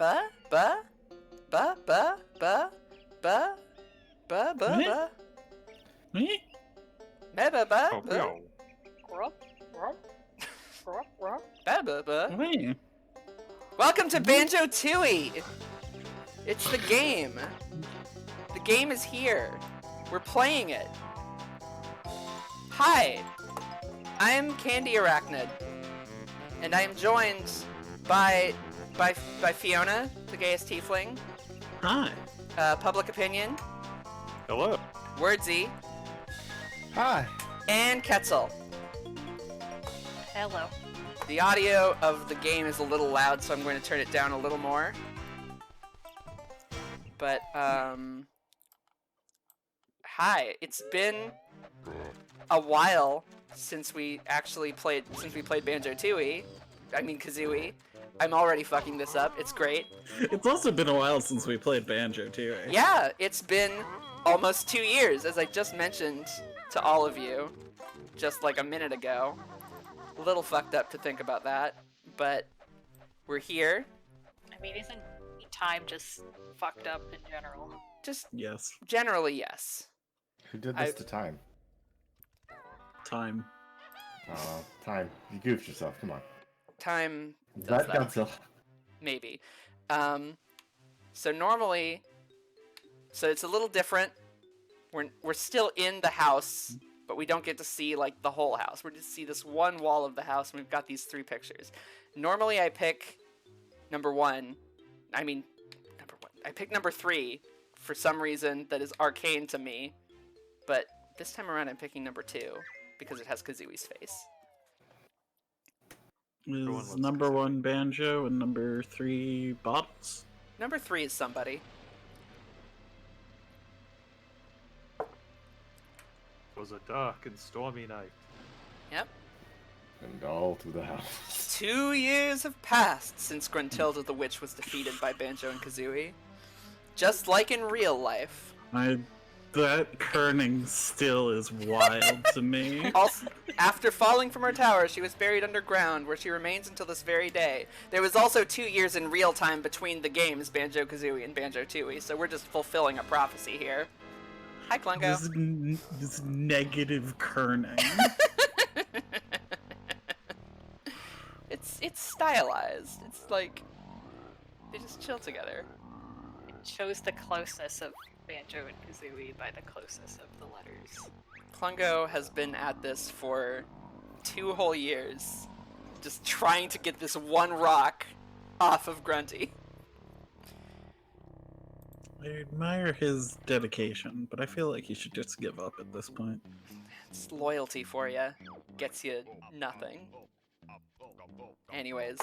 ba ba ba ba ba ba ba ba ba Me? ba ba ba Oh, ba no. ba ba ba. Wait. Welcome to Banjo-Tooie! It's the game. The game is here. We're playing it. Hi, I'm Candy Arachnid, and I am joined by Fiona, the gayest tiefling, Hi. Public Opinion, Hello. Wordsy, Hi. and Ketzel. Hello. The audio of the game is a little loud, so I'm going to turn it down a little more. But, hi. It's been a while since we played Banjo-Tooie. I mean Kazooie. I'm already fucking this up. It's great. It's also been a while since we played Banjo-Tooie. Yeah, it's been almost 2 years, as I just mentioned to all of you just like a minute ago. A little fucked up to think about that, but we're here. I mean, isn't time just fucked up in general? Just Yes. generally, yes. Who did this to Time? Time. Time. You goofed yourself. Come on. Time Is does that that. Godzilla? Maybe. So normally, so it's a little different. We're still in the house, but we don't get to see like the whole house. We just see this one wall of the house, and we've got these 3 pictures. Normally, I pick number 1. I mean, number 1. I pick number 3 for some reason that is arcane to me, but this time around, I'm picking number 2 because it has Kazooie's face. Is number 1 Banjo and number 3 Bottles? Number 3 is somebody. It was a dark and stormy night. Yep. And all through the house. 2 years have passed since Gruntilda the Witch was defeated by Banjo and Kazooie. Just like in real life. That kerning still is wild to me. Also, after falling from her tower, she was buried underground, where she remains until this very day. There was also 2 years in real time between the games Banjo-Kazooie and Banjo-Tooie, so we're just fulfilling a prophecy here. Hi, Klungo. This negative kerning. It's stylized. It's like they just chill together. It shows the closeness of Banjo and Kazooie by the closeness of the letters. Klungo has been at this for 2 whole years, just trying to get this one rock off of Grunty. I admire his dedication, but I feel like he should just give up at this point. It's loyalty for you. Gets you nothing. Anyways,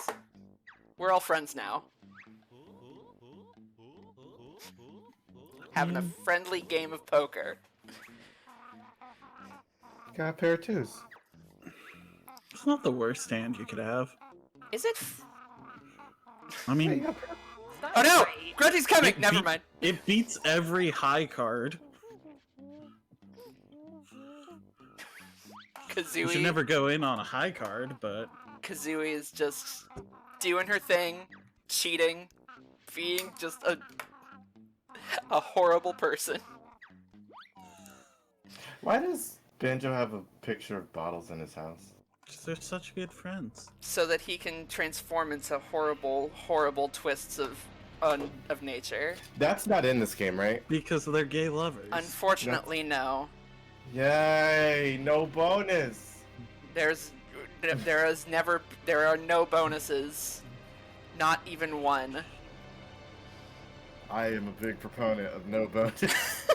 we're all friends now. Having a friendly game of poker. Got a pair of 2s. It's not the worst hand you could have. Is it? I mean, Oh no! Right. Grunty's coming! It Never beat- mind. it beats every high card. You should Kazooie. never go in on a high card, but Kazooie is just doing her thing, cheating, being just a horrible person. Why does Banjo have a picture of Bottles in his house? they're such good friends. So that he can transform into horrible, horrible twists of nature. That's not in this game, right? Because they're gay lovers. Unfortunately, no. Yay! No bonus! There are no bonuses. Not even one. I am a big proponent of no bonus.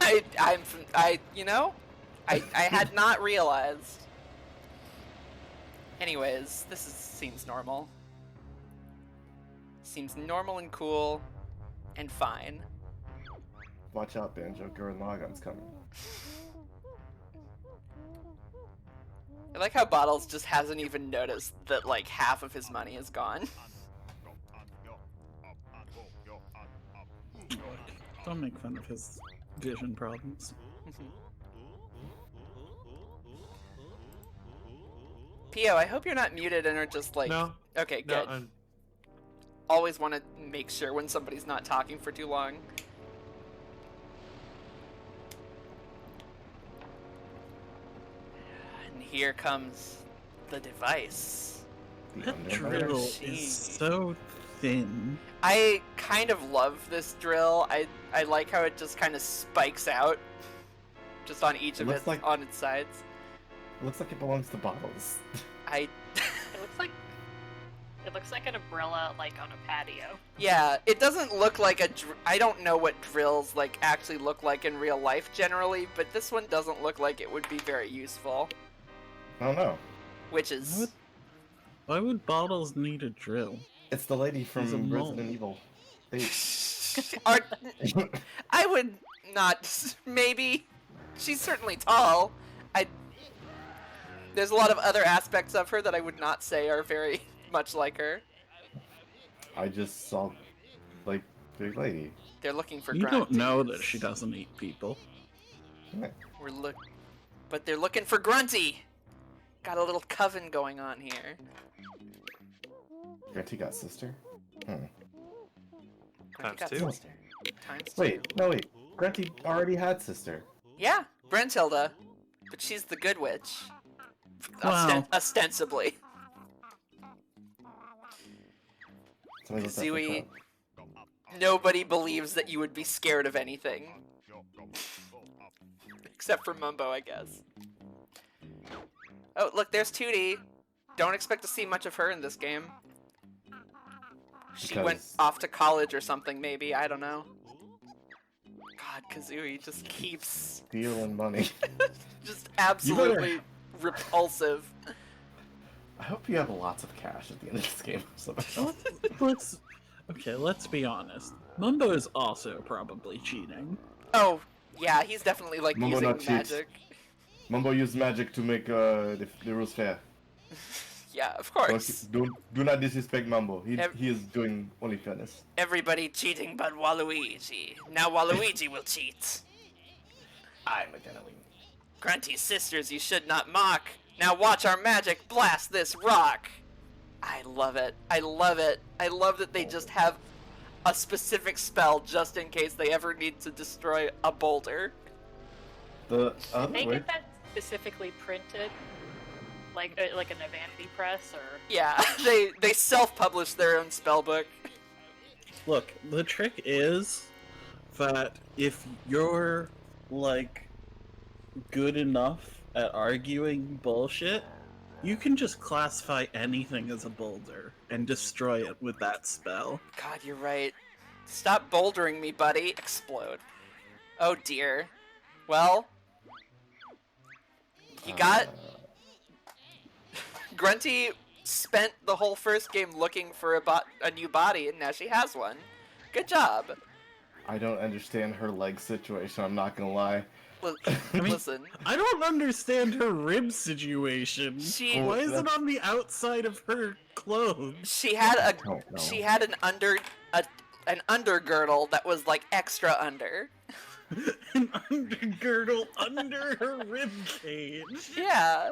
I had not realized. Anyways, seems normal. Seems normal and cool and fine. Watch out, Banjo. Gurren Lagann's coming. I like how Bottles just hasn't even noticed that like half of his money is gone. Don't make fun of his vision problems. Pio, I hope you're not muted and are just like. No. Okay, No, good. always want to make sure when somebody's not talking for too long. And here comes the device. The That Underminer. drill She- is so thin. I kind of love this drill. I like how it just kind of spikes out, just on each It of looks it like- on its sides. It looks like it belongs to bottles. I It looks like an umbrella, like on a patio. Yeah, it doesn't look like a I don't know what drills like actually look like in real life generally, but this one doesn't look like it would be very useful, I don't know. which is What? Why would bottles need a drill? It's the lady He's a from mole. Resident Evil. They... Are, I would not maybe. She's certainly tall. There's a lot of other aspects of her that I would not say are very much like her. I just saw, like, big lady. They're looking for You don't know that grunties. she doesn't eat people. But they're looking for Grunty. Got a little coven going on here. Grunty got sister? Grunty Times got two. sister. Times two. Wait, no wait. Grunty already had sister. Yeah, Brentilda, but she's the good witch. Wow. Ostensibly. Somebody look that Zooey. bitch up. Nobody believes that you would be scared of anything. Except for Mumbo, I guess. Oh, look, there's Tootie. Don't expect to see much of her in this game. She went Because- off to college or something, maybe. I don't know. God, Kazooie just keeps Stealing money. just absolutely repulsive. I hope you have lots of cash at the end of this game. somehow. Let's be honest. Mumbo is also probably cheating. Oh, yeah, he's definitely like Mumbo using not cheats. magic. Mumbo used magic to make the rules fair. Yeah, of course. Do not disrespect Mumbo. Ev- He is doing only fairness. Everybody cheating but Waluigi. Now Waluigi will cheat. I'm a gentleman. Grunty's sisters you should not mock. Now watch our magic blast this rock. I love it. I love it. I love that they just have a specific spell just in case they ever need to destroy a boulder. The other They way. get that specifically printed, like in a vanity press, or Yeah, they self-publish their own spell book. Look, the trick is that if you're, like, good enough at arguing bullshit, you can just classify anything as a boulder and destroy it with that spell. God, you're right. Stop bouldering me, buddy. Explode. Oh dear. Well, you got... Grunty spent the whole first game looking for a new body, and now she has one. Good job. I don't understand her leg situation. I'm not gonna lie. Listen, I don't understand her rib situation. She- Why is it on the outside of her clothes? she had don't know. she had an undergirdle that was like extra under. An undergirdle under her rib cage. Yeah.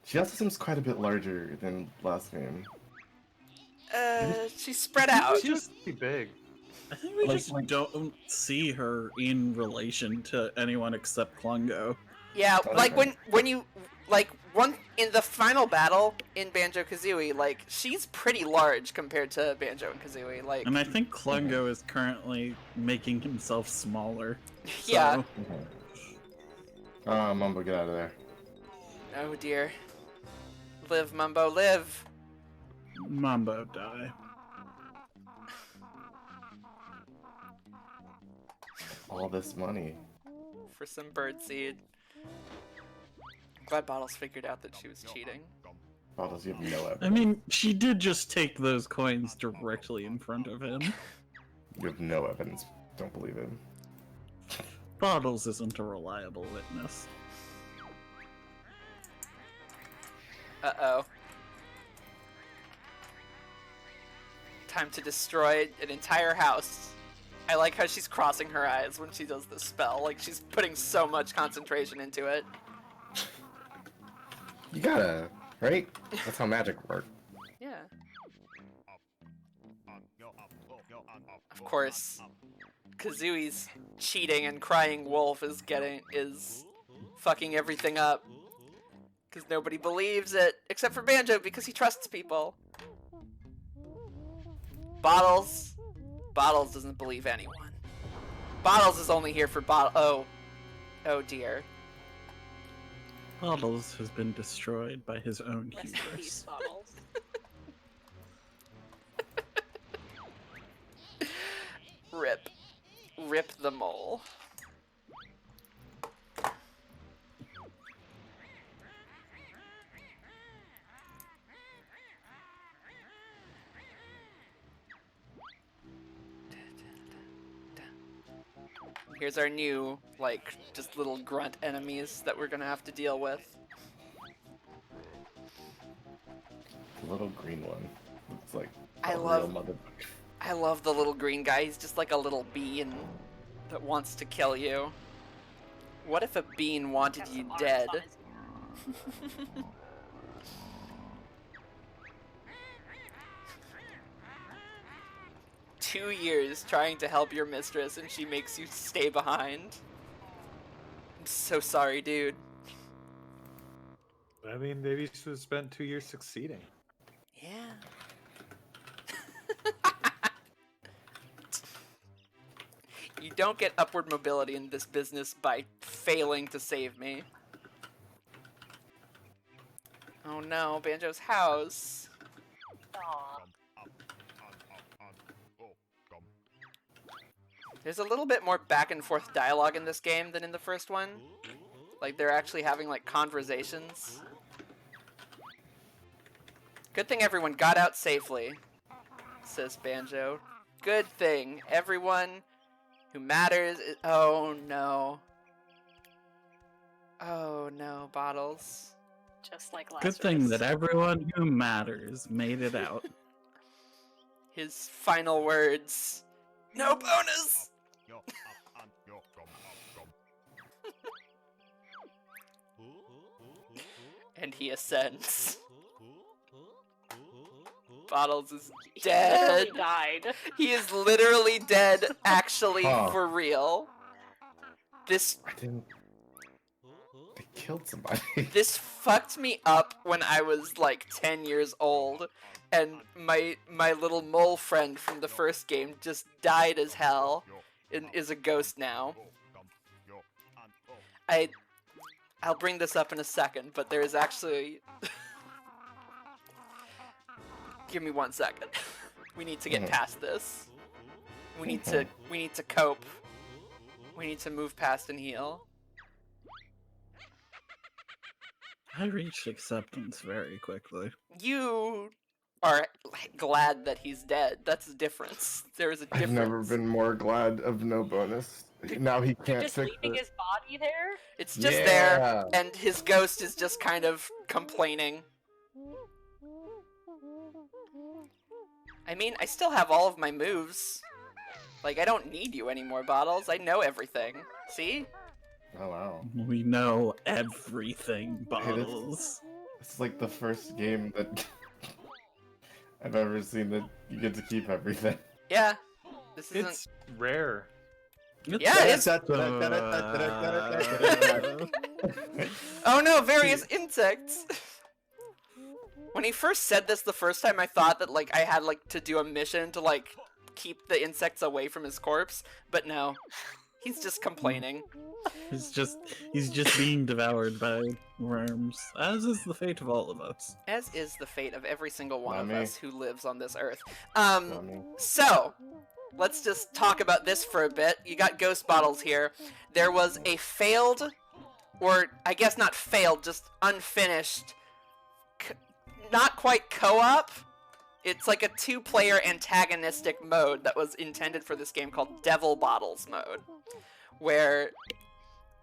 She also seems quite a bit larger than last game. She's spread out. She was pretty big. I think we Like- just don't see her in relation to anyone except Klungo. Yeah, Oh, like okay. when you like one in the final battle in Banjo-Kazooie, like she's pretty large compared to Banjo and Kazooie. Like, And I think Klungo is currently making himself smaller. So, yeah. Mumbo, get out of there. Oh dear. Live, Mumbo, live. Mambo die. All this money. For some birdseed. Glad Bottles figured out that she was cheating. Bottles, you have no evidence. I mean, she did just take those coins directly in front of him. You have no evidence. Don't believe him. Bottles isn't a reliable witness. Uh-oh. Time to destroy an entire house. I like how she's crossing her eyes when she does this spell. Like, she's putting so much concentration into it. You gotta Right? That's how magic works. Yeah. Of course, Kazooie's cheating and crying wolf is fucking everything up. Because nobody believes it, except for Banjo, because he trusts people. Bottles doesn't believe anyone. Bottles is only here for oh dear. Bottles has been destroyed by his own Rest in peace, hubris. Bottles. Rip the mole. Here's our new, like, just little grunt enemies that we're gonna have to deal with. The little green one. Looks like I a real love- motherfucker. I love the little green guy. He's just like a little bean that wants to kill you. What if a bean wanted Got you some arms dead? on his- 2 years trying to help your mistress and she makes you stay behind. I'm so sorry, dude. I mean, maybe you should have spent 2 years succeeding. Yeah. You don't get upward mobility in this business by failing to save me. Oh no, Banjo's house. Aw. There's a little bit more back and forth dialogue in this game than in the first one. Like, they're actually having, like, conversations. Good thing everyone got out safely, says Banjo. Good thing. Everyone who matters is... Oh, no. Oh, no, Bottles. Just like last Good thing that everyone who matters made it out. His final words. No bonus! And he ascends. Bottles is dead. He died. He is literally dead, actually, Huh. for real. This I didn't. They killed somebody. this fucked me up when I was like 10 years old, and my little mole friend from the first game just died as hell and is a ghost now. I'll bring this up in a second, but there is actually... Give me 1 second. We need to get past this. We need to cope. We need to move past and heal. I reached acceptance very quickly. You are glad that he's dead. That's the difference. There is a difference. I've never been more glad of no bonus. Now he can't Just fix leaving it. his body there? It's just there, Yeah. and his ghost is just kind of complaining. I mean, I still have all of my moves. Like, I don't need you anymore, Bottles. I know everything. See? Oh wow. We know everything, Bottles. It's like the first game that I've ever seen that you get to keep everything. Yeah. This isn't... It's rare. Yeah, it is. Oh no, various insects! When he first said this the first time, I thought that, like, I had, like, to do a mission to, like, keep the insects away from his corpse, but no. He's just complaining. He's just being devoured by worms, as is the fate of all of us. As is the fate of every single one Not of me. us who lives on this earth. Mommy. So, let's just talk about this for a bit. You got Ghost Bottles here. There was a failed, or I guess not failed, just unfinished, not quite co-op. It's like a 2-player antagonistic mode that was intended for this game called Devil Bottles mode, where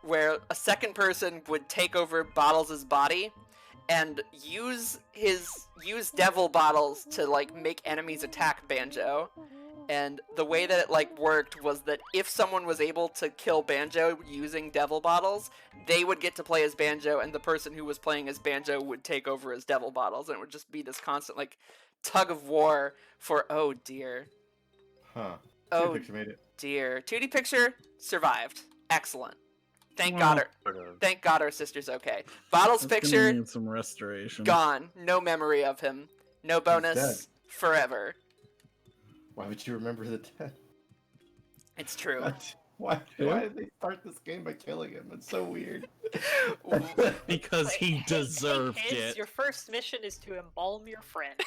a second person would take over Bottles' body and use Devil Bottles to, like, make enemies attack Banjo. And the way that it like worked was that if someone was able to kill Banjo using Devil Bottles, they would get to play as Banjo, and the person who was playing as Banjo would take over as Devil Bottles, and it would just be this constant like tug of war for oh dear. Huh. Oh Picture made it. dear. 2D Picture survived. Excellent. Thank Well, God our sister's okay. Bottles It's gonna Picture need some restoration. gone. No memory of him. No bonus dead. forever. Why would you remember the death? It's true. Why did they start this game by killing him? It's so weird. Because Like, he hey, deserved kids, it. your first mission is to embalm your friend.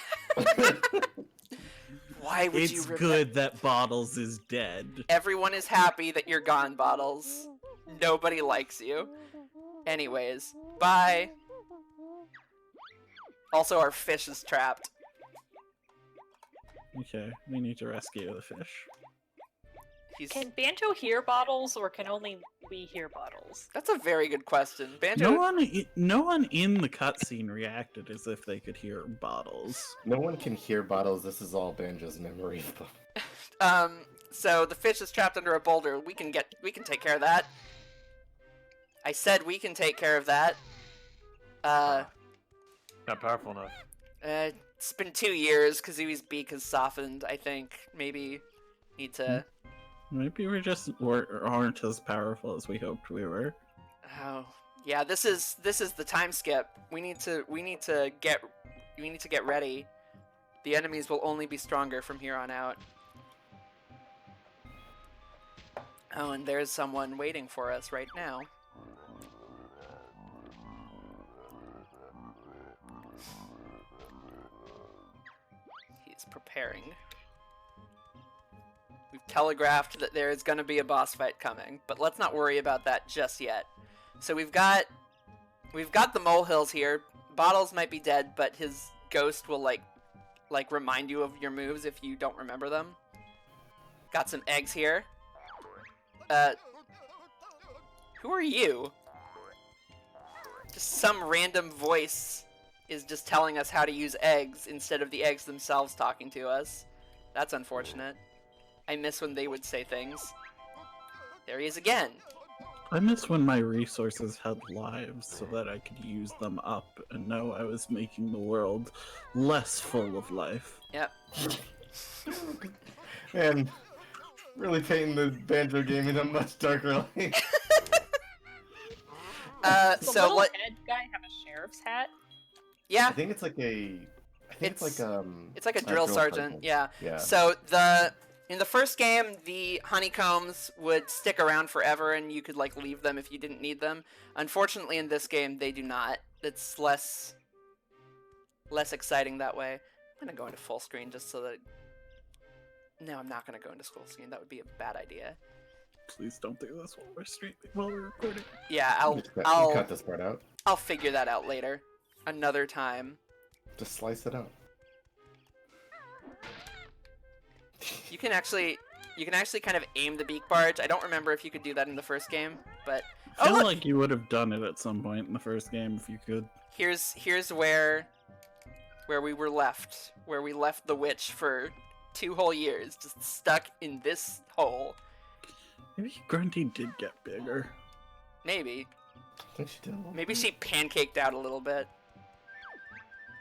Why would you It's remember? good that Bottles is dead. Everyone is happy that you're gone, Bottles. Nobody likes you. Anyways, bye. Also, our fish is trapped. Okay, we need to rescue the fish. He's... Can Banjo hear Bottles, or can only we hear Bottles? That's a very good question. Banjo... No one in the cutscene reacted as if they could hear Bottles. No one can hear Bottles. This is all Banjo's memory. So the fish is trapped under a boulder. We can take care of that. I said we can take care of that. Not powerful enough. It's been 2 years. Kazooie's beak has softened, I think. Maybe need to... Maybe we just aren't as powerful as we hoped we were. Oh, yeah. This is the time skip. We need to get ready. The enemies will only be stronger from here on out. Oh, and there's someone waiting for us right now. He's preparing. We've telegraphed that there is going to be a boss fight coming, but let's not worry about that just yet. So we've got the molehills here. Bottles might be dead, but his ghost will like remind you of your moves if you don't remember them. Got some eggs here. Who are you? Just some random voice is just telling us how to use eggs instead of the eggs themselves talking to us. That's unfortunate. I miss when they would say things. There he is again. I miss when my resources had lives so that I could use them up and know I was making the world less full of life. Yep. Man, really painting the Banjo game in a much darker light. Does the So little what? head guy have a sheriff's hat? Yeah, I think it's like a. I think it's like it's like a drill sergeant. Yeah. Yeah. So in the first game, the honeycombs would stick around forever, and you could like leave them if you didn't need them. Unfortunately, in this game, they do not. It's less exciting that way. I'm gonna go into full screen just so that. No, I'm not gonna go into full screen. That would be a bad idea. Please don't do this while we're recording. Yeah, Just I'll cut this part out. I'll figure that out later, another time. Just slice it out. You can actually kind of aim the beak barge. I don't remember if you could do that in the first game, but I feel look! like you would have done it at some point in the first game if you could. Here's where we were left, where we left the witch for 2 whole years, just stuck in this hole. Maybe Grunty did get bigger. Maybe I think she did a little maybe bit. she pancaked out a little bit.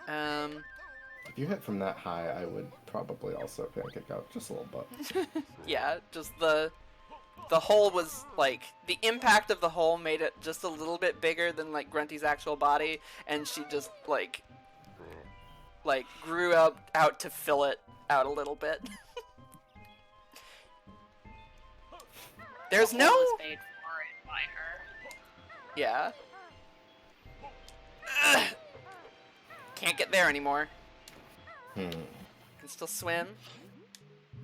If you hit from that high, I would probably also pancake out just a little bit. Yeah, just the hole was like the impact of the hole made it just a little bit bigger than like Grunty's actual body, and she just like grew out to fill it out a little bit. There's The no hole was made for it by her. yeah. Ugh. Can't get there anymore. Can still swim.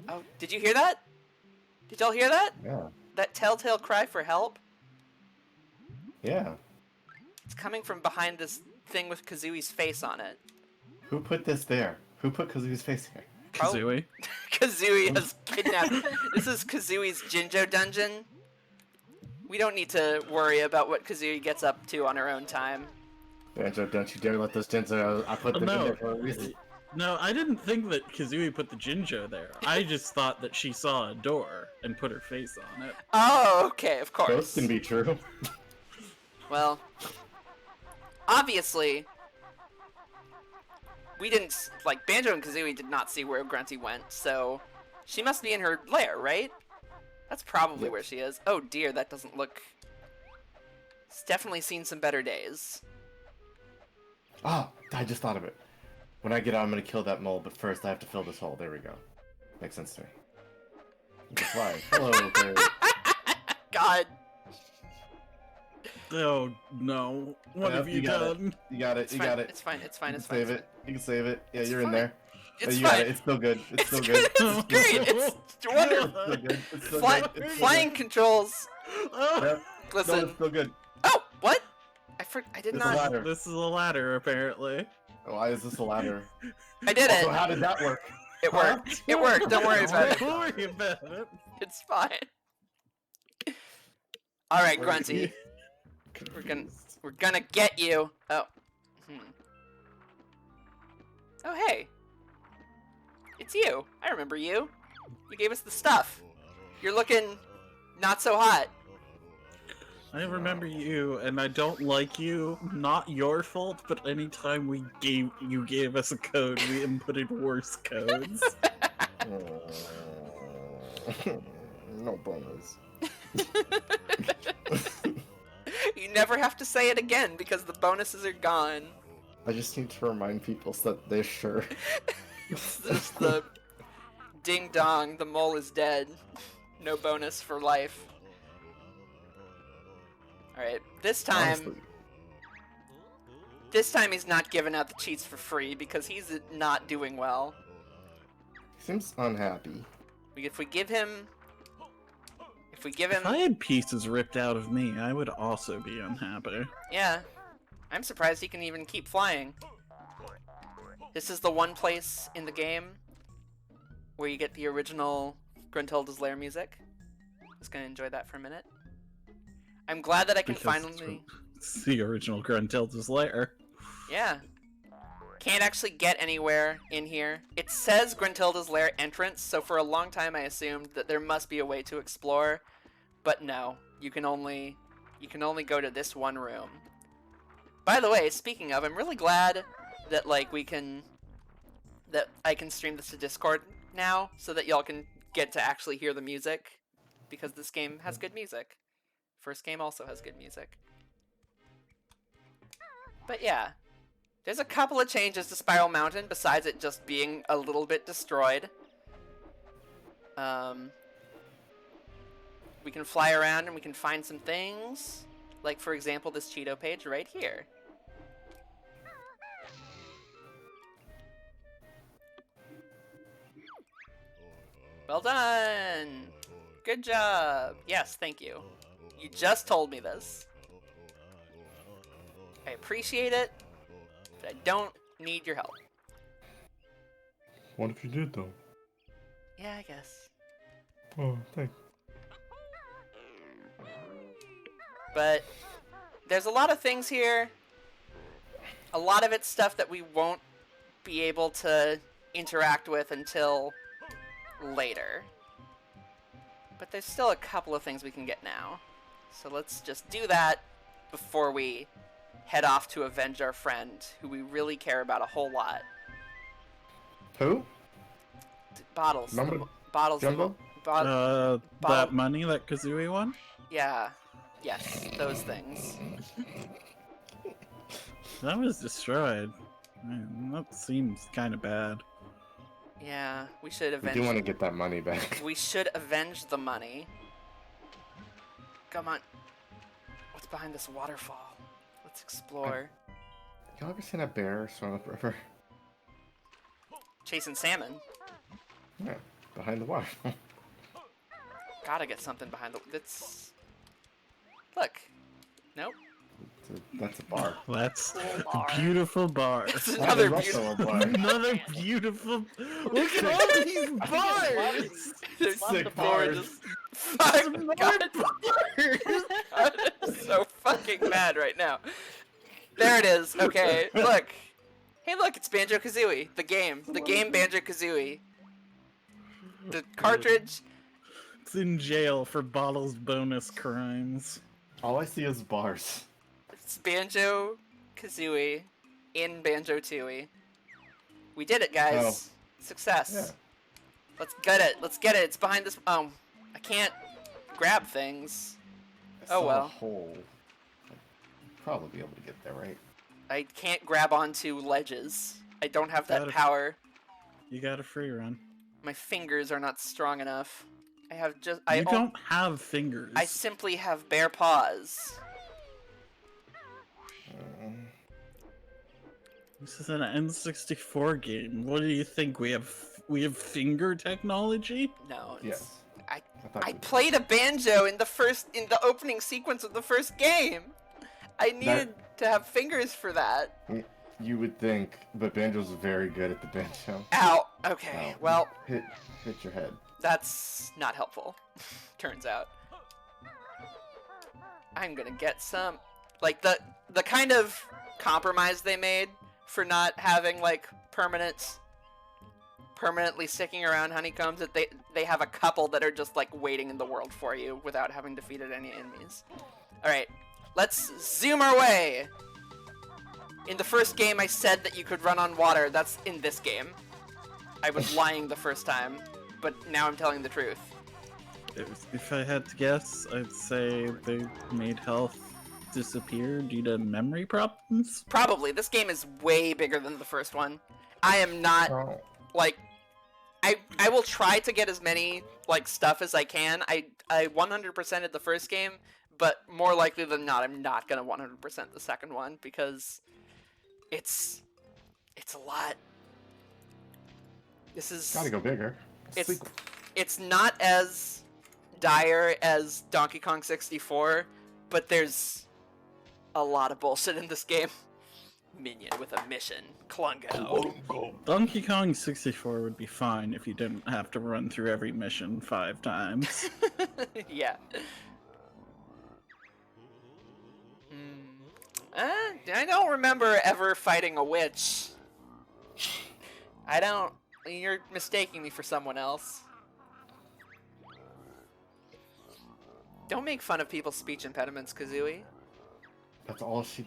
Oh, did you hear that? Did y'all hear that? Yeah. That telltale cry for help? Yeah. It's coming from behind this thing with Kazooie's face on it. Who put this there? Who put Kazooie's face here? Kazooie. Kazooie has kidnapped. This is Kazooie's Jinjo dungeon. We don't need to worry about what Kazooie gets up to on her own time. Banjo, don't you dare let those gens out. I put them in there for a reason. No, I didn't think that Kazooie put the Jinjo there. I just thought that she saw a door and put her face on it. Oh, okay, of course. Both can be true. Well, obviously, we didn't, like, Banjo and Kazooie did not see where Grunty went, so she must be in her lair, right? That's probably where she is. Oh dear, that doesn't look... It's definitely seen some better days. Oh, I just thought of it. When I get out, I'm gonna kill that mole, but first I have to fill this hole. There we go. Makes sense to me. You can fly. Hello, bird. God. Oh no! What have you done? You got it. It's You fine. got it. It's fine. It's fine. You It's can fine. save it. You can save it. Yeah, you're in fine. there. It's You fine. got it. It's still good. It's It's still good. good. It's great. It's wonderful. It's still good. It's still Fly- good. It's still flying good. controls. Yep. Listen. No, it's still good. Oh, what? I did It's a not. ladder. This is a ladder, apparently. Why is this a ladder? I did it. So how did that work? It worked. It worked. Don't worry about it. Don't worry about it. It's fine. All right, Grunty. We're gonna get you. Oh. Oh, hey. It's you. I remember you. You gave us the stuff. You're looking not so hot. I remember you, and I don't like you. Not your fault, but anytime you gave us a code, we inputted worse codes. No bonus. You never have to say it again because the bonuses are gone. I just need to remind people so that they're sure. It's just the ding dong, the mole is dead. No bonus for life. Alright, this time he's not giving out the cheats for free because he's not doing well. He seems unhappy. If we give him... If I had pieces ripped out of me, I would also be unhappy. Yeah. I'm surprised he can even keep flying. This is the one place in the game where you get the original Gruntilda's Lair music. Just gonna enjoy that for a minute. I'm glad that I can Because finally... It's the original Gruntilda's Lair. Yeah. Can't actually get anywhere in here. It says Gruntilda's Lair entrance, so for a long time I assumed that there must be a way to explore, but no. You can only go to this one room. By the way, speaking of, I'm really glad that that I can stream this to Discord now, so that y'all can get to actually hear the music, because this game has good music. First game also has good music. But yeah, there's a couple of changes to Spiral Mountain besides it just being a little bit destroyed. We can fly around and we can find some things, like for example this Cheeto page right here. Well done! Good job! Yes, thank you. You just told me this. I appreciate it, but I don't need your help. What if you did, though? Yeah, I guess. Oh, thanks. But there's a lot of things here. A lot of it's stuff that we won't be able to interact with until later. But there's still a couple of things we can get now. So let's just do that before we head off to avenge our friend, who we really care about a whole lot. Who? Bottles. Remember Bottles. Jumbo? That money that Kazooie won? Yeah. Yes, those things. That was destroyed. Man, that seems kind of bad. Yeah, we should We avenge. do want to get that money back. We should avenge the money. Come on. What's behind this waterfall? Let's explore. Y'all ever seen a bear swim up the river? Chasing salmon. Yeah, behind the water. Gotta get something behind the... That's... Look. Nope. That's a bar. That's Bar. a beautiful bar. It's another There's beautiful... also a bar. Another beautiful... Look at all these bars! They're Love sick the bars. bars. Fuck, More God. bars! I'm so fucking mad right now. There it is. Okay, look. Hey, look, it's Banjo-Kazooie, the game Banjo-Kazooie. The cartridge. It's in jail for Bottle's bonus crimes. All I see is bars. It's Banjo-Kazooie in Banjo-Tooie. We did it, guys. Success. Yeah. Let's get it. Let's get it. It's behind this. I can't grab things. I Oh, saw well. A hole. I'd probably be able to get there, right? I can't grab onto ledges. I don't have that Got it. power. You got a free run. My fingers are not strong enough. I have just. You don't have fingers. I simply have bare paws. This is an N64 game. What do you think? We have finger technology? No. It's, Yes. I played a banjo in the opening sequence of the first game. I needed to have fingers for that. You would think, but Banjo's very good at the banjo. Ow. Okay. Ow. Well, Hit your head. that's not helpful. Turns out. I'm gonna get some, like the kind of compromise they made for not having like permanently sticking around honeycombs, that they have a couple that are just like waiting in the world for you without having defeated any enemies. All right, let's zoom our way. In the first game, I said that you could run on water. That's in this game. I was lying the first time, but now I'm telling the truth. If I had to guess, I'd say they made health disappear due to memory problems. Probably. This game is way bigger than the first one. I am not, like, I will try to get as many, like, stuff as I can. I 100%ed the first game, but more likely than not, I'm not gonna 100% the second one, because it's a lot. This is... Gotta go bigger. It's not as dire as Donkey Kong 64, but there's a lot of bullshit in this game. Minion with a mission. Klungo. Donkey Kong 64 would be fine if you didn't have to run through every mission 5 times. Yeah. I don't remember ever fighting a witch. I don't... You're mistaking me for someone else. Don't make fun of people's speech impediments, Kazooie. That's all she...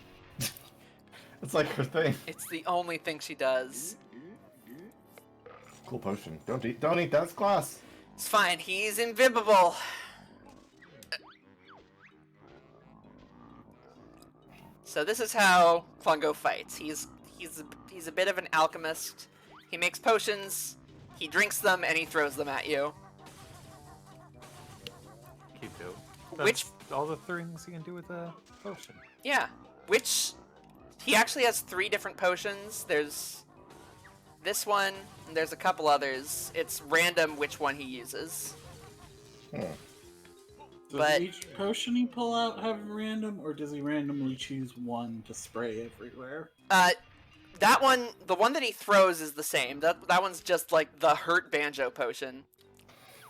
It's like her thing. It's the only thing she does. Cool potion. Don't eat that, it's glass. It's fine, he's invisible. So this is how Klungo fights. He's a bit of an alchemist. He makes potions, he drinks them, and he throws them at you. Keep doing. Which- All the things you can do with a potion. Yeah, which he actually has 3 different potions. There's this one, and there's a couple others. It's random which one he uses. Does But- each potion he pull out have random, or does he randomly choose one to spray everywhere? That one, the one that he throws is the same. That one's just like the hurt banjo potion.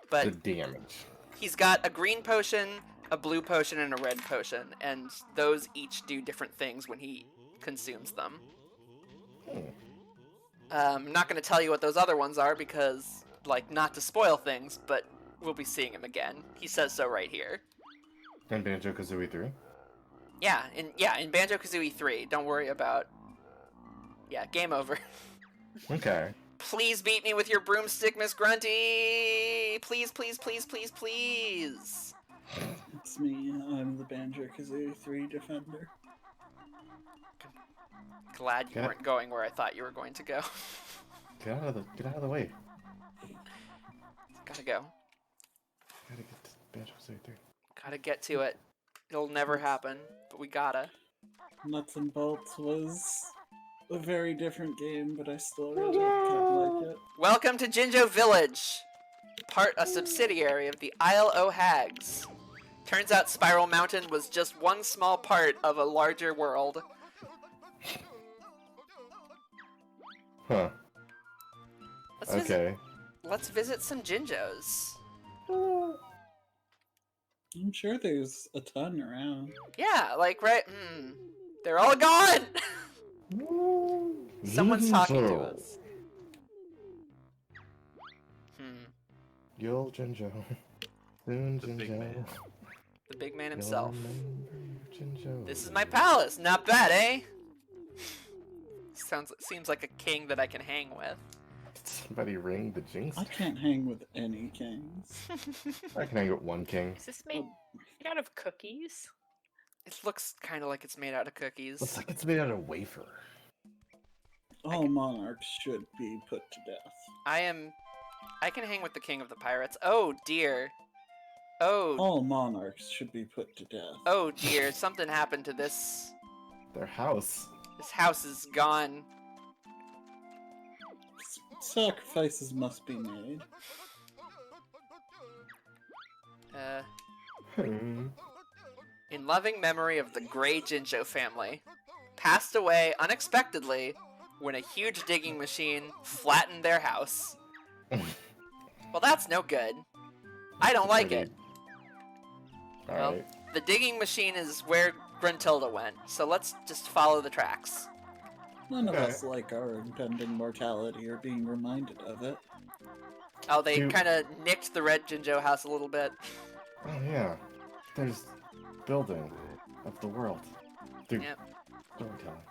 But The damage. he's got a green potion, a blue potion, and a red potion, and those each do different things when he consumes them. I'm not going to tell you what those other ones are because, like, not to spoil things, but we'll be seeing him again. He says so right here. And Banjo-Kazooie 3? Yeah, in Banjo-Kazooie 3. Don't worry about... Yeah, game over. Okay. Please beat me with your broomstick, Miss Grunty! Please, please, please, please, please! It's me, I'm the Banjo-Kazooie 3 defender. Glad you Yeah. weren't going where I thought you were going to go. Get out of the way. Gotta go. Gotta get to Banjo-Kazooie 3. Gotta get to it. It'll never happen, but we gotta. Nuts and Bolts was a very different game, but I still really kind of like it. Welcome to Jinjo Village! A subsidiary of the Isle o' Hags. Turns out Spiral Mountain was just one small part of a larger world. Huh. Okay. Let's visit some Jinjos. I'm sure there's a ton around. Yeah, like, right? They're all gone! Someone's talking to Jinjo. us. Yo, Jinjo. Soon, The big Jinjo. man. The big man You'll himself. remember Jinjo. This is my palace. Not bad, eh? Seems like a king that I can hang with. Did somebody ring the jinx? I can't hang with any kings. I can hang with one king. Is this made out of cookies? It looks kind of like it's made out of cookies. Looks like it's made out of wafer. All monarchs should be put to death. I can hang with the king of the pirates. Oh dear. Oh. All monarchs should be put to death. Oh dear. Something happened to this. Their house. This house is gone. Sacrifices must be made. Hmm. In loving memory of the Grey Jinjo family, passed away unexpectedly when a huge digging machine flattened their house. Well, that's no good. I don't like it. Well, Alright. the digging machine is where Gruntilda went, so let's just follow the tracks. None of Okay. us like our impending mortality or being reminded of it. Oh, they You- kind of nicked the Red Jinjo house a little bit. Oh yeah. There's building of the world. Dude, Yep. storytelling.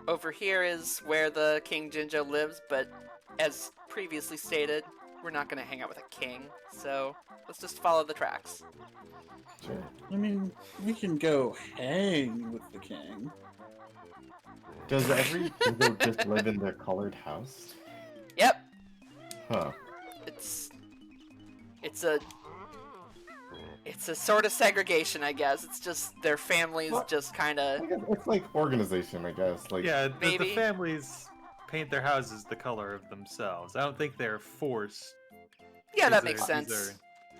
Over here is where the King Jinjo lives, but as previously stated, we're not going to hang out with a king, so let's just follow the tracks. Sure. I mean, we can go hang with the king. Does every Jinjo just live in their colored house? Yep, Huh. it's a sort of segregation, I guess. It's just their families What? just kind of. I guess it's like organization, I guess. Like, Yeah, the Maybe. families paint their houses the color of themselves. I don't think they're forced. Yeah, that These makes are- sense. these are-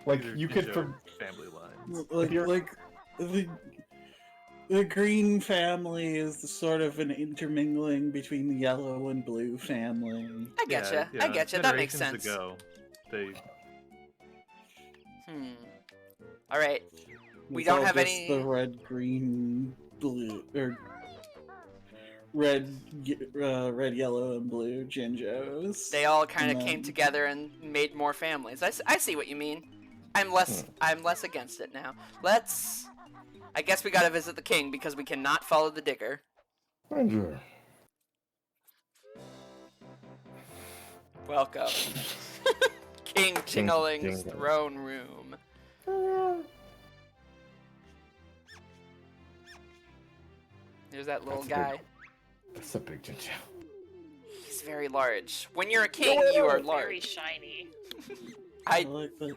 like these are you could Jinjo family lines. Like the green family is sort of an intermingling between the yellow and blue family. I getcha. Yeah, I getcha. That makes generations sense. Ago, they All right. We It's don't all have just any- the red, green, blue, or red, red, yellow, and blue Jinjos. They all kind of And came then- together and made more families. I see what you mean. I'm less against it now. I guess we gotta visit the king because we cannot follow the digger. Ranger. Welcome. King Jingling's Jingling. throne room. There's that little That's a big- guy. That's a big Jinjo. He's very large. When you're a king, you are Very large. shiny. I I like that.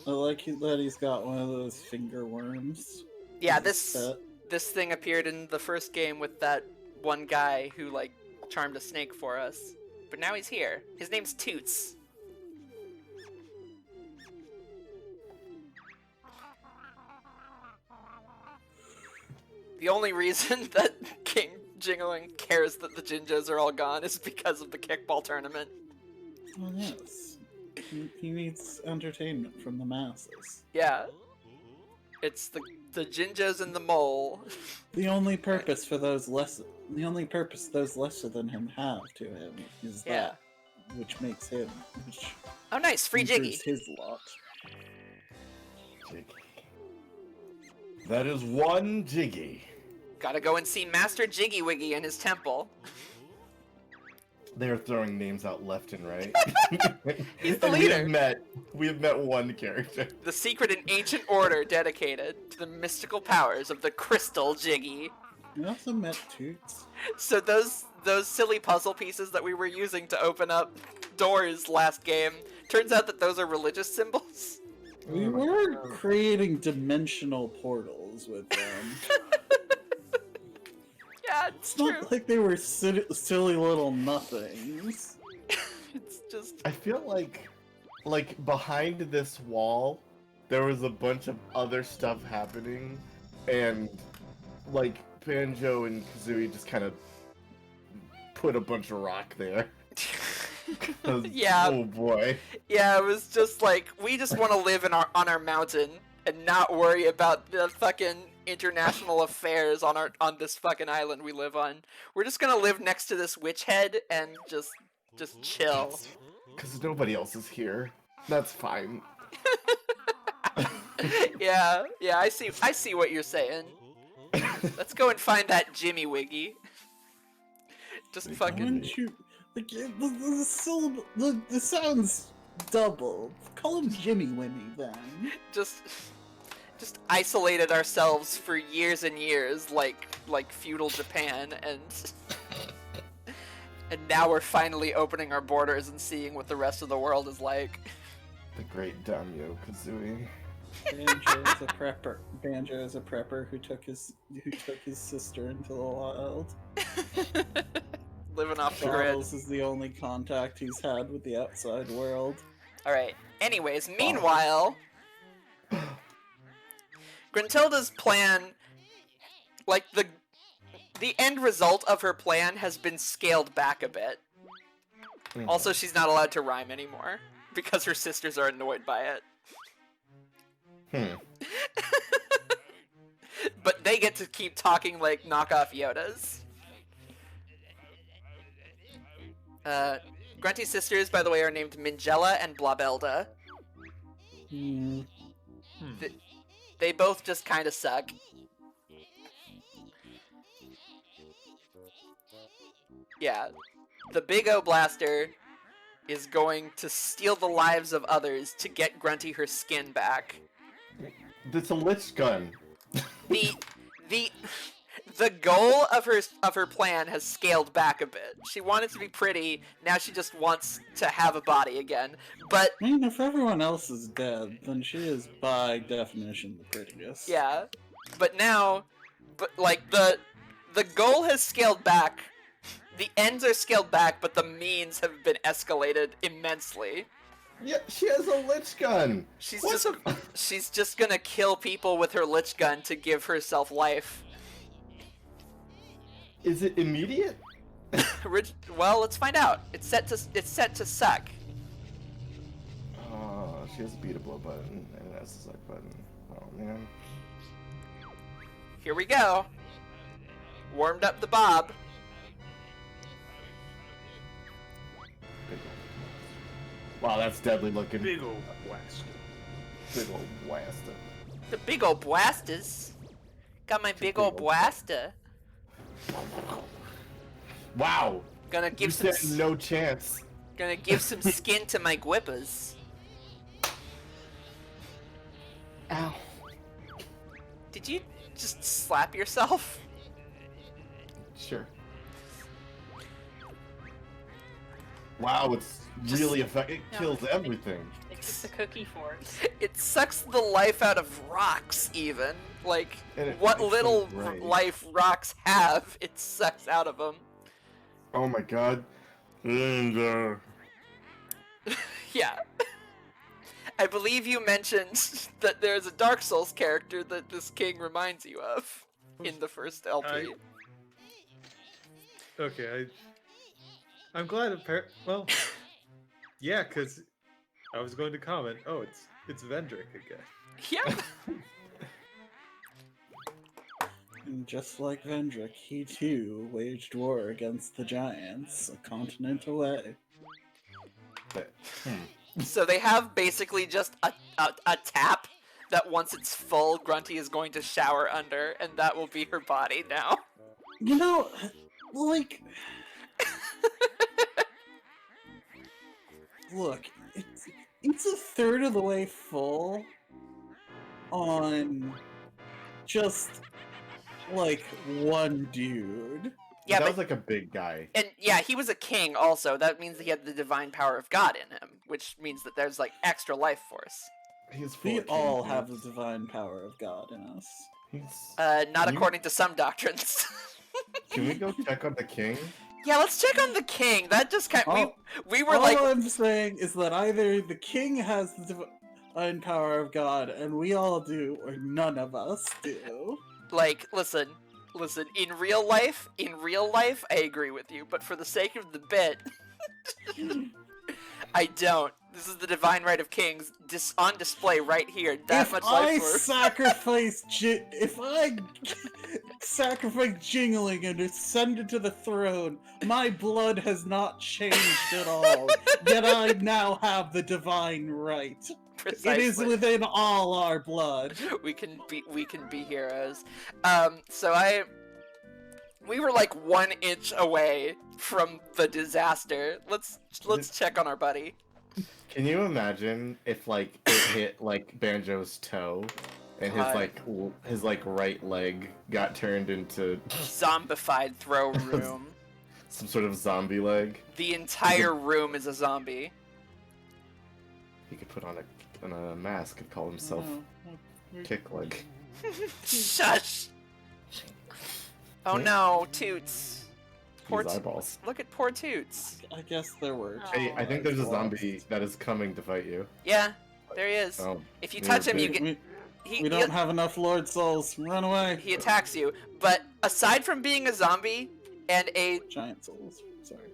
I like that he's got one of those finger worms. yeah, as his pet. this thing appeared in the first game with that one guy who like charmed a snake for us. But now he's here. His name's Toots. The only reason that King Jingling cares that the Jinjos are all gone is because of the kickball tournament. Oh yes, he needs entertainment from the masses. Yeah. It's the Jinjos and the mole. The only purpose those lesser than him have to him is Yeah. that, which makes him, which Oh nice, free Jiggy. improves his lot. Jiggy. That is one Jiggy. Gotta go and see Master Jiggy Wiggy in his temple. They're throwing names out left and right. He's the And leader. We have met one character. The secret and ancient order dedicated to the mystical powers of the Crystal Jiggy. We also met Toots. So those silly puzzle pieces that we were using to open up doors last game, turns out that those are religious symbols. We were creating dimensional portals with them. Yeah, it's It's true. not like they were silly little nothings. It's just I feel like behind this wall, there was a bunch of other stuff happening, and like Banjo and Kazooie just kind of put a bunch of rock there. 'Cause, Yeah. Oh boy. yeah, it was just like we just want to live on our mountain and not worry about the fucking international affairs on this fucking island we live on. We're just gonna live next to this witch head and just chill. Because nobody else is here. That's fine. Yeah, I see what you're saying. Let's go and find that Jimmy Wiggy. Just fucking. Haven't you? Like, the syllable, the sounds double. Call him Jimmy Wimmy then. Just isolated ourselves for years and years, like feudal Japan, and now we're finally opening our borders and seeing what the rest of the world is like. The great Daimyo Kazooie. Banjo is a prepper who took his sister into the wild. Living off the grid. Charles is the only contact he's had with the outside world. Alright, anyways, meanwhile, Gruntilda's plan, like, the end result of her plan has been scaled back a bit. Also, she's not allowed to rhyme anymore, because her sisters are annoyed by it. But they get to keep talking like knockoff Yodas. Grunty's sisters, by the way, are named Mingella and Blabelda. They both just kind of suck. Yeah. The Big O Blaster is going to steal the lives of others to get Grunty her skin back. It's a lich gun. The goal of her plan has scaled back a bit. She wanted to be pretty, now she just wants to have a body again. But I mean, if everyone else is dead, then she is by definition the prettiest. yeah. But now, like the goal has scaled back. The ends are scaled back, but the means have been escalated immensely. Yeah, she has a lich gun. She's just gonna kill people with her lich gun to give herself life. Is it immediate? Well, let's find out. It's set to suck. Oh, she has a beatable button and it has a suck button. Oh man. Here we go. Warmed up the bob. Wow, that's deadly looking. Big ol' blast. Big old blaster. The big ol' blasters. Got my big ol' blaster. Wow. Gonna You give some. said no chance. Gonna give some skin to my gwippers. Ow. Did you just slap yourself? Sure. Wow, it's Just- really effective. It No. kills everything. It's the cookie force. It sucks the life out of rocks, even. Like, And it what makes little them gray. life rocks have, it sucks out of them. Oh my god. And Yeah. I believe you mentioned that there's a Dark Souls character that this king reminds you of in the first LP. Okay, I'm glad. Well, yeah, because I was going to comment. Oh, it's Vendrick again. Yeah. And just like Vendrick, he too waged war against the giants a continent away. So they have basically just a tap that once it's full, Grunty is going to shower under, and that will be her body now. You know, like... Look, it's a third of the way full on just, like, one dude. Yeah, that but was like a big guy. and yeah, he was a king also. That means he had the divine power of God in him, which means that there's like extra life force. He's full We of all king have the dudes. divine power of God in us. Not You- according to some doctrines. Can we go check on the king? Yeah, let's check on the king. That just kind we were All like I'm saying is that either the king has the divine power of God, and we all do, or none of us do. listen, in real life, I agree with you, but for the sake of the bit, I don't. This is the divine right of kings, on display right here. That If much I life force. if I sacrifice Jingling and ascended to the throne, my blood has not changed at all. Yet I now have the divine right. Precisely. It is within all our blood. We can be heroes. We were like 1 inch away from the disaster. Let's check on our buddy. Can you imagine if like it hit like Banjo's toe, and his right leg got turned into Zombified throw room. some sort of zombie leg? The entire room is a zombie. He could put on a mask and call himself Kick Leg. Shush! Oh no, Toots. Poor His eyeballs. Look at poor Toots. I guess there were. Hey, I think there's a zombie that is coming to fight you. Yeah, there he is. Oh, If you touch him, you get. We don't have enough Lord Souls. Run away. He attacks you. But aside from being a zombie and a Giant Souls. Sorry.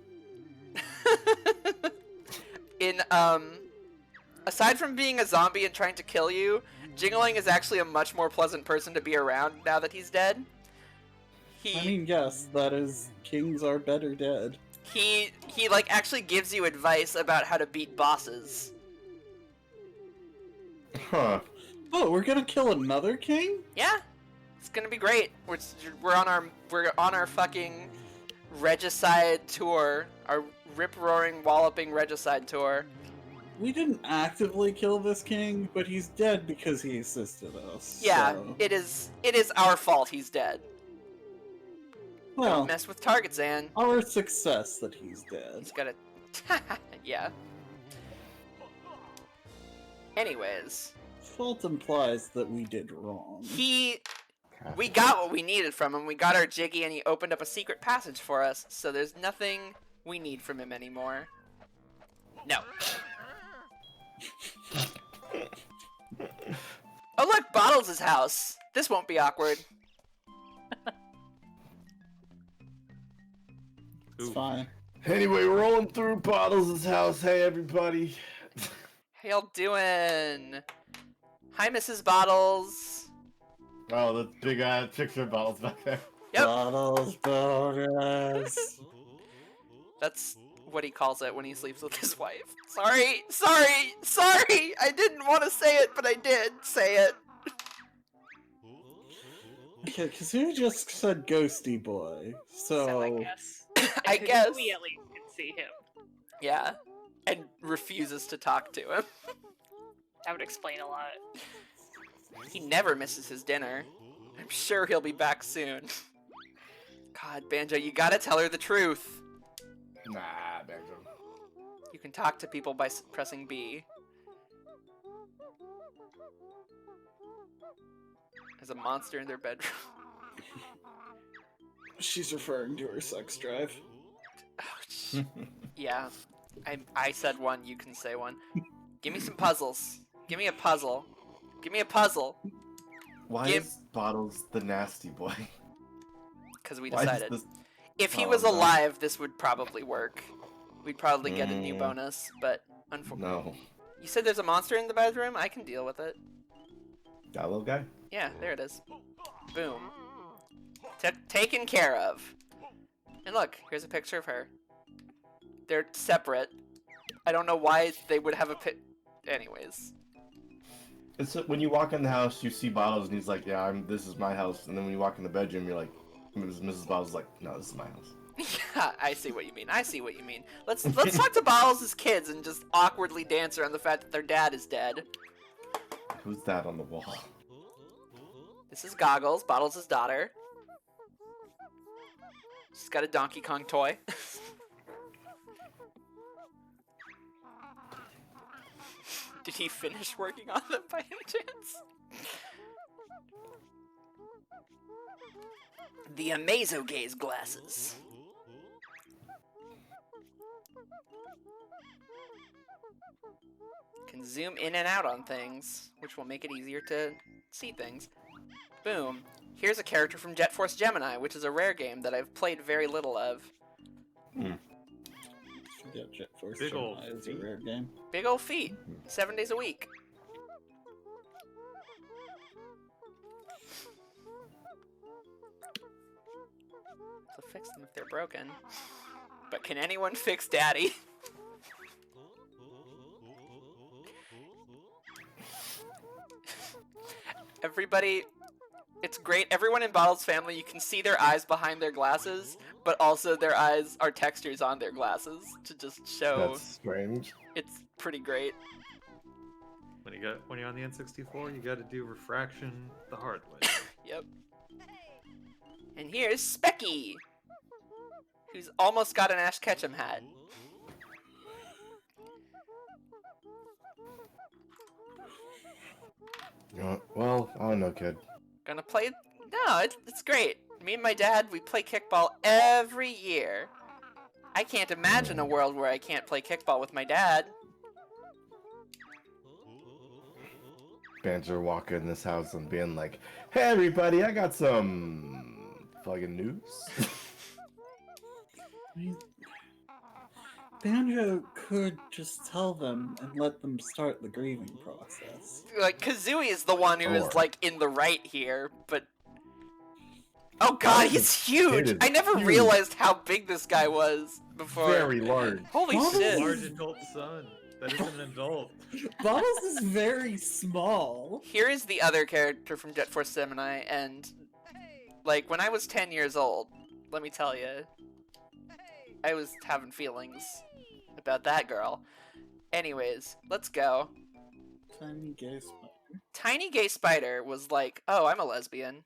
aside from being a zombie and trying to kill you, Jingling is actually a much more pleasant person to be around now that he's dead. I mean, yes, that is. Kings are better dead. He like actually gives you advice about how to beat bosses. Huh. Oh, we're gonna kill another king? Yeah, it's gonna be great. We're on our fucking regicide tour, our rip-roaring, walloping regicide tour. We didn't actively kill this king, but he's dead because he assisted us. Yeah, so. it is our fault he's dead. Well, Don't mess with targets, Anne. our success that he's dead. He's got a yeah. Anyways, Fault implies that we did wrong. we got what we needed from him. We got our Jiggy, and he opened up a secret passage for us. So there's nothing we need from him anymore. No. Oh look, Bottles' house. This won't be awkward. It's fine. Anyway, we're rolling through Bottles' house. Hey, everybody. How y'all doing? Hi, Mrs. Bottles. Oh, the big picture of Bottles back there. Yep. Bottles bonus. That's what he calls it when he sleeps with his wife. Sorry. I didn't want to say it, but I did say it. Okay, Kazoo just said ghosty boy, So I guess. I guess. We at least can see him. Yeah. And refuses to talk to him. That would explain a lot. He never misses his dinner. I'm sure he'll be back soon. God, Banjo, you gotta tell her the truth. Nah, Banjo. You can talk to people by pressing B. There's a monster in their bedroom. She's referring to her sex drive. Yeah. I said one, you can say one. Give me some puzzles. Give me a puzzle. Give me a puzzle. Why is Bottles the nasty boy? Because we Why decided. does this... If he Oh, was no. alive, this would probably work. We'd probably get a new bonus, but unfortunately. No. You said there's a monster in the bedroom? I can deal with it. That little guy? Yeah, there it is. Boom. Taken care of. And look, here's a picture of her. They're separate. I don't know why they would have a anyways. It's when you walk in the house, you see Bottles, and he's like, "Yeah, this is my house." And then when you walk in the bedroom, you're like, Mrs. Bottles is like, "No, this is my house." Yeah, I see what you mean. Let's talk to Bottles' kids and just awkwardly dance around the fact that their dad is dead. Who's that on the wall? This is Goggles, Bottles' daughter. She's got a Donkey Kong toy. Did he finish working on them by any chance? The Amazo-Gaze glasses. Can zoom in and out on things, which will make it easier to see things. Boom. Here's a character from Jet Force Gemini, which is a rare game that I've played very little of. Yeah, Jet Force Big ol' Gemini is a feet. rare game. Big old feet. 7 days a week. So fix them if they're broken. But can anyone fix Daddy? Everybody, it's great. Everyone in Bottle's family, you can see their eyes behind their glasses, but also their eyes are textures on their glasses to just show. That's strange. It's pretty great. When you're on the N64, you got to do refraction the hard way. Yep. And here's Specky, who's almost got an Ash Ketchum hat. Well, I don't know, kid. Gonna play. No, it's great. Me and my dad, we play kickball every year. I can't imagine a world where I can't play kickball with my dad. Banjo walking in this house and being like, "Hey, everybody, I got some fucking news." I mean, Banjo could just tell them and let them start the grieving process. Like, Kazooie is the one who is, Or- like, in the right here, but... Oh god, he's huge! is I never huge. realized how big this guy was before. Very large. Holy Bubbles shit. Large adult son. That isn't an adult. Bubbles is very small. Here is the other character from Jet Force Gemini, and, like, when I was 10 years old, let me tell you, I was having feelings about that girl. Anyways, let's go. Tiny gay spider. Tiny Gay Spider was like, oh, I'm a lesbian.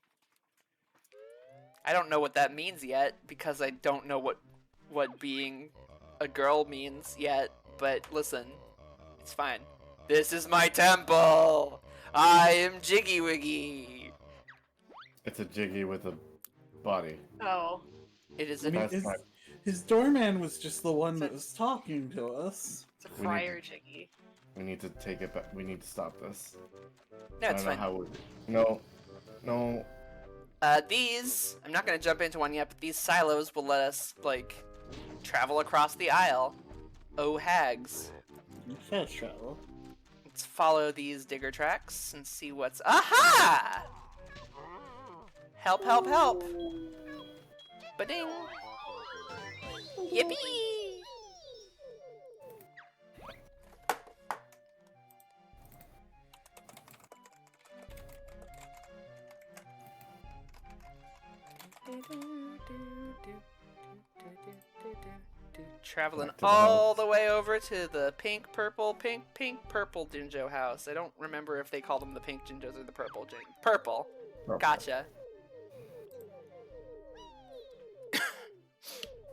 I don't know what that means yet, because I don't know what being a girl means yet, but listen, it's fine. This is my temple! I am Jiggy Wiggy! It's a Jiggy with a body. Oh. It is I a... mean, That's his, fine. his doorman was just the one that was talking to us. It's a We need friar jiggy. We need to take it back. We need to stop this. No, I it's don't fine. know how we... No. No. These, I'm not gonna jump into one yet, but these silos will let us, like, travel across the aisle. Oh, hags. Fast travel. Let's follow these digger tracks and see what's... Aha! Help, help, help! Ba-ding! Yippee! Traveling Back to the all house. the way over to the pink, purple Jinjo house. I don't remember if they call them the pink Jinjos or the purple Jin. Purple. Gotcha.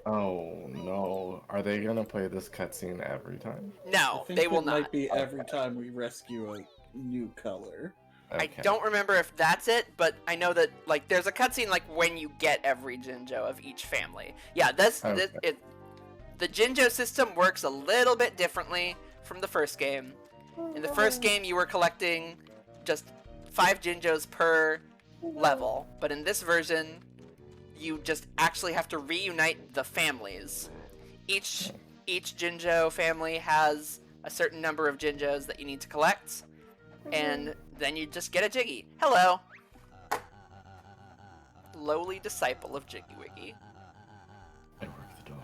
Oh no. Are they gonna play this cutscene every time? No, I think they will it not. might be every time we rescue a new color. I Okay. don't remember if that's it, but I know that like there's a cutscene like when you get every Jinjo of each family. Yeah, Okay. The Jinjo system works a little bit differently from the first game. In the first game, you were collecting just 5 Jinjos per level, but in this version, you just actually have to reunite the families. Each Jinjo family has a certain number of Jinjos that you need to collect, and then you just get a Jiggy. Hello! Lowly disciple of Jiggy Wiggy. I work the door.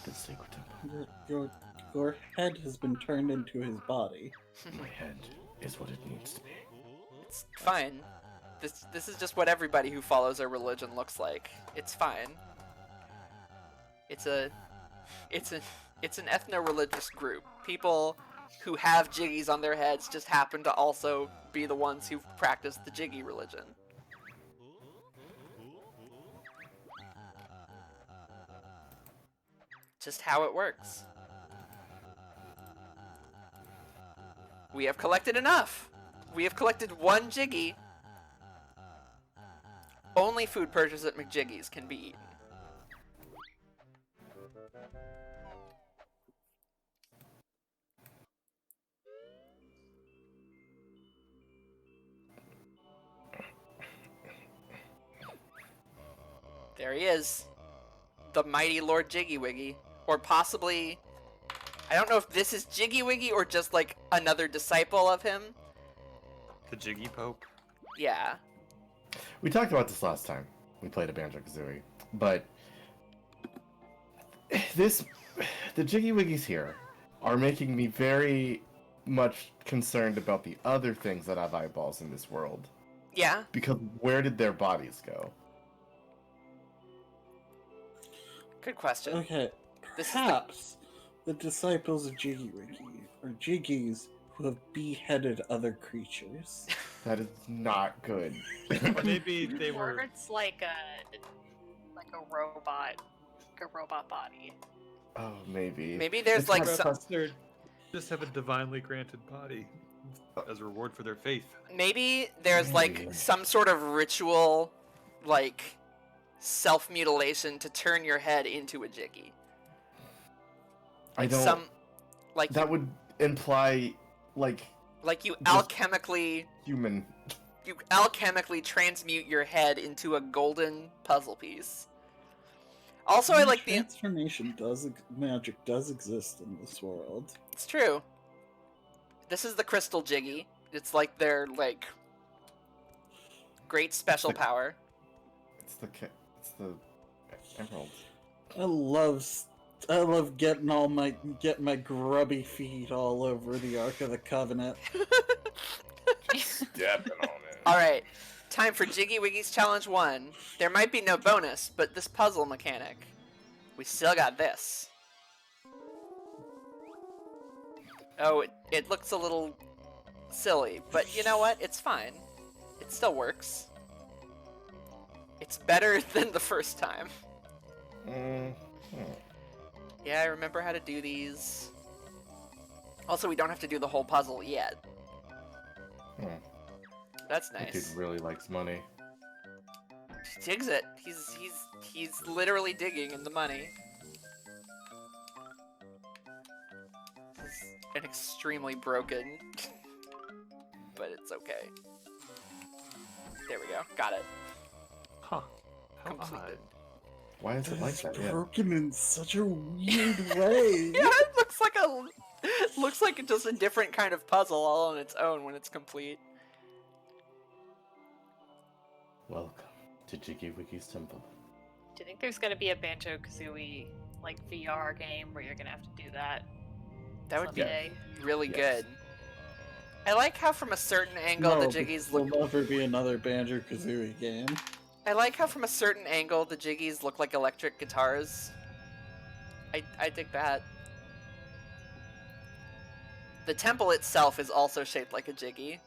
The sacred temple. Your head has been turned into his body. My head is what it needs to be. It's fine. This is just what everybody who follows a religion looks like. It's fine. It's an ethno-religious group. People who have jiggies on their heads just happen to also be the ones who practice the jiggy religion. Just how it works. We have collected enough. We have collected 1 jiggy. Only food purchased at McJiggy's can be eaten. There he is. The mighty Lord Jiggy Wiggy. or possibly, I don't know if this is Jiggy Wiggy or just like another disciple of him. The Jiggy Pope. Yeah. We talked about this last time we played a Banjo-Kazooie, but the Jiggy Wiggies here are making me very much concerned about the other things that have eyeballs in this world. Yeah. Because where did their bodies go? Good question. Okay, This is perhaps the disciples of Jiggy Wiggy are Jiggies who have beheaded other creatures. That is not good. Maybe they Or were. it's like a robot body. Oh, maybe. Maybe there's It's like not some, sus- They just have a divinely granted body as a reward for their faith. maybe there's like Maybe. some sort of ritual, like self-mutilation to turn your head into a Jiggy. I Like don't. some, like That would imply like you just- alchemically human. transmute your head into a golden puzzle piece. Also, I like the. transformation magic does exist in this world. It's true. This is the crystal Jiggy. It's like their like great special It's power. It's the emerald. I love getting my grubby feet all over the Ark of the Covenant. Stepping on it. All right, time for Jiggy Wiggy's challenge 1. There might be no bonus, but this puzzle mechanic, we still got this. Oh, it looks a little silly, but you know what? It's fine. It still works. It's better than the first time. Yeah, I remember how to do these. Also, we don't have to do the whole puzzle yet. That's That nice. dude really likes money. He digs it. He's literally digging in the money. This is an extremely broken, but it's okay. There we go. Got it. Huh. How Completed. Why is it like that? Yeah. Broken in such a weird way. Yeah, it looks like just a different kind of puzzle all on its own when it's complete. Welcome to Jiggy Wiggy's temple. Do you think there's gonna be a Banjo-Kazooie like VR game where you're gonna have to do that? That would be someday? really Yes. good. I like how from a certain angle the No, Jiggies there'll look. never be another Banjo-Kazooie game. I like how from a certain angle the Jiggies look like electric guitars. I dig that. The temple itself is also shaped like a Jiggy.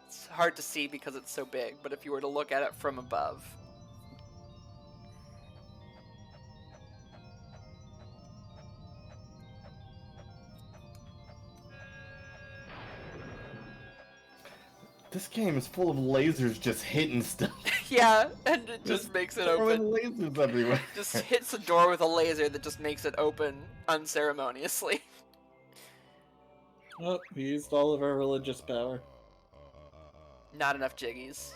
It's hard to see because it's so big, but if you were to look at it from above. This game is full of lasers just hitting stuff. Yeah, and it just makes it Throwing open. lasers everywhere. Just hits a door with a laser that just makes it open unceremoniously. Oh, we used all of our religious power. Not enough Jiggies.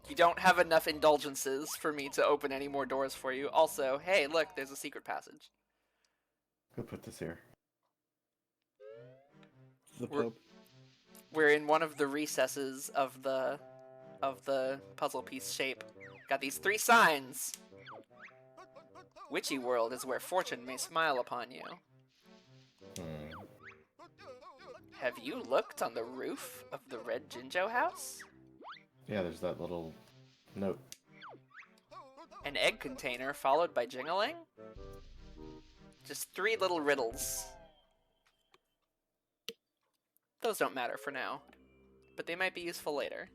You don't have enough indulgences for me to open any more doors for you. Also, hey, look, there's a secret passage. Go put this here. The We're- Pope. We're in one of the recesses of the puzzle piece shape. Got these 3 signs. Witchy world is where fortune may smile upon you. Have you looked on the roof of the Red Jinjo house? Yeah, there's that little note. An egg container followed by jingling? Just 3 little riddles. Those don't matter for now, but they might be useful later.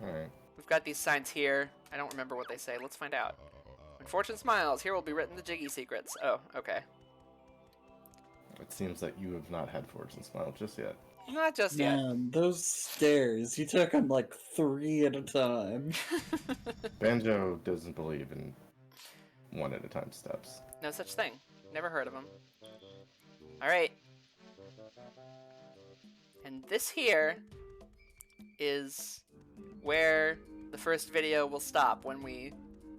Alright. We've got these signs here. I don't remember what they say. Let's find out. When fortune smiles, here will be written the Jiggy secrets. Oh, okay. It seems that you have not had Fortune Smile just yet. Not just yet. Man, those stairs, you took them like 3 at a time. Banjo doesn't believe in 1 at a time steps. No such thing. Never heard of them. Alright. And this here is where the first video will stop when we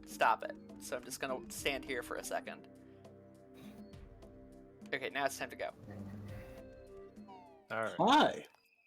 stop it. So I'm just gonna stand here for a second. Okay, now it's time to go. All right. Hi.